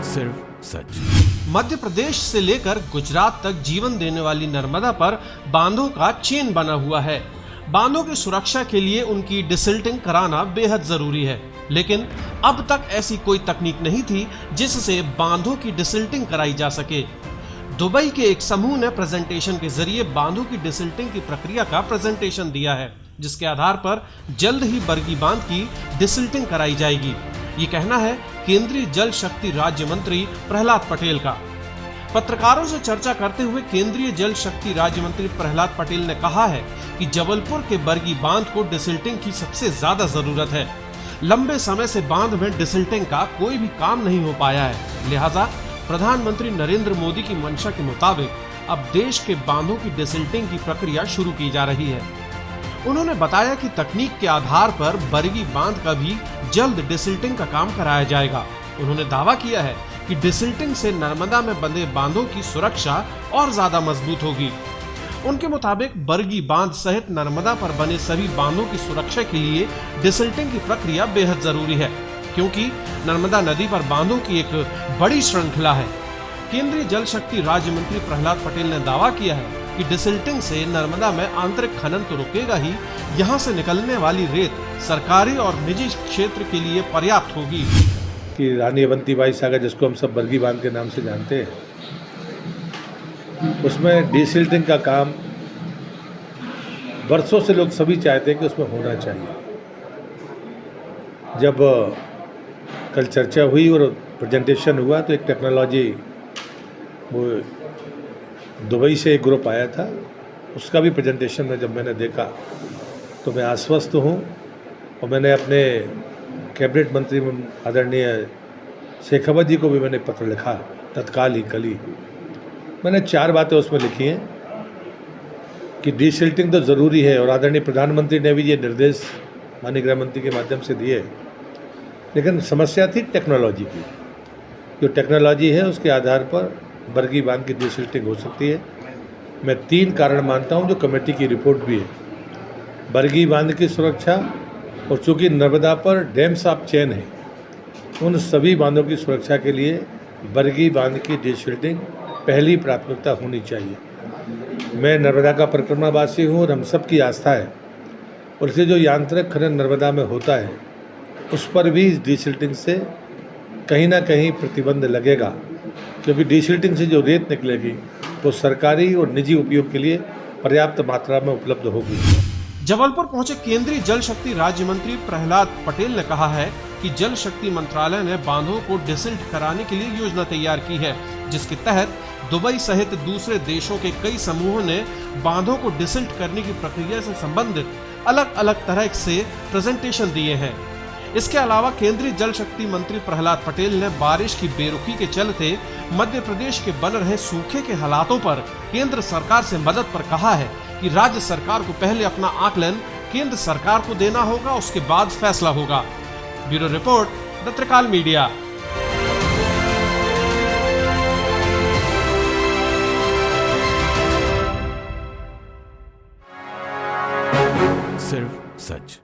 सिर्फ सच। मध्य प्रदेश से लेकर गुजरात तक जीवन देने वाली नर्मदा पर बांधों का चेन बना हुआ है। बांधों की सुरक्षा के लिए उनकी डिसिल्टिंग कराना बेहद जरूरी है, लेकिन अब तक ऐसी कोई तकनीक नहीं थी जिससे बांधों की डिसिल्टिंग कराई जा सके। दुबई के एक समूह ने प्रेजेंटेशन के जरिए बांधों की डिसिल्टिंग की प्रक्रिया का प्रेजेंटेशन दिया है, जिसके आधार पर जल्द ही बरगी बांध की डिसिल्टिंग कराई जाएगी। ये कहना है केंद्रीय जल शक्ति राज्य मंत्री प्रहलाद पटेल का। पत्रकारों से चर्चा करते हुए केंद्रीय जल शक्ति राज्य मंत्री प्रहलाद पटेल ने कहा है कि जबलपुर के बरगी बांध को डिसिल्टिंग की सबसे ज्यादा जरूरत है। लंबे समय से बांध में डिसिल्टिंग का कोई भी काम नहीं हो पाया है, लिहाजा प्रधानमंत्री नरेंद्र मोदी की मंशा के मुताबिक अब देश के बांधों की डिसिल्टिंग की प्रक्रिया शुरू की जा रही है। उन्होंने बताया कि तकनीक के आधार पर बरगी बांध का भी जल्द डिसिल्टिंग का काम कराया जाएगा। उन्होंने दावा किया है कि डिसिल्टिंग से नर्मदा में बंधे बांधों की सुरक्षा और ज्यादा मजबूत होगी। उनके मुताबिक बरगी बांध सहित नर्मदा पर बने सभी बांधों की सुरक्षा के लिए डिसिल्टिंग की प्रक्रिया बेहद जरूरी है, क्योंकि नर्मदा नदी पर बांधों की एक बड़ी श्रृंखला है। केंद्रीय जल शक्ति राज्य मंत्री प्रहलाद पटेल ने दावा किया है कि डिसिल्टिंग से नर्मदा में आंतरिक खनन तो रुकेगा ही, यहाँ से निकलने वाली रेत सरकारी और निजी क्षेत्र के लिए पर्याप्त होगी। कि रानी अवंतीबाई सागर, जिसको हम सब बरगी बांध के नाम से जानते हैं, उसमें डिसिल्टिंग का काम बरसों से लोग सभी चाहते हैं कि उसमें होना चाहिए। जब कल चर्चा हुई और प्रेजेंटेशन हुआ तो एक टेक्नोलॉजी, वो दुबई से एक ग्रुप आया था, उसका भी प्रेजेंटेशन में जब मैंने देखा तो मैं आश्वस्त हूँ। और मैंने अपने कैबिनेट मंत्री आदरणीय शेखावत जी को भी मैंने पत्र लिखा तत्काल ही, कल ही। मैंने 4 बातें उसमें लिखी हैं कि डिसिल्टिंग तो ज़रूरी है, और आदरणीय प्रधानमंत्री ने भी ये निर्देश माननीय गृह मंत्री के माध्यम से दिए। लेकिन समस्या थी टेक्नोलॉजी की। जो टेक्नोलॉजी है उसके आधार पर बरगी बांध की डिसिल्टिंग हो सकती है। मैं 3 कारण मानता हूं, जो कमेटी की रिपोर्ट भी है। बरगी बांध की सुरक्षा, और चूँकि नर्मदा पर डैम्स ऑफ चेन है, उन सभी बांधों की सुरक्षा के लिए बरगी बांध की डिसिल्टिंग पहली प्राथमिकता होनी चाहिए। मैं नर्मदा का परिक्रमावासी हूँ और हम सब की आस्था है, और इसलिए जो यांत्रिक खनन नर्मदा में होता है उस पर भी इस डिसिल्टिंग से कहीं ना कहीं प्रतिबंध लगेगा, क्योंकि डिसिल्टिंग से जो रेत निकलेगी वो सरकारी और निजी उपयोग के लिए पर्याप्त मात्रा में उपलब्ध होगी। जबलपुर पहुंचे केंद्रीय जल शक्ति राज्य मंत्री प्रहलाद पटेल ने कहा है कि जल शक्ति मंत्रालय ने बांधों को डिसिल्ट कराने के लिए योजना तैयार की है, जिसके तहत दुबई सहित दूसरे देशों के कई समूहों ने बांधों को डिसिल्ट करने की प्रक्रिया से संबंधित अलग अलग तरह से प्रेजेंटेशन दिए हैं। इसके अलावा केंद्रीय जल शक्ति मंत्री प्रहलाद पटेल ने बारिश की बेरुखी के चलते मध्य प्रदेश के बन रहे सूखे के हालातों पर केंद्र सरकार से मदद पर कहा है कि राज्य सरकार को पहले अपना आकलन केंद्र सरकार को देना होगा, उसके बाद फैसला होगा। Bureau report, the Trikal media. सिर्फ सच।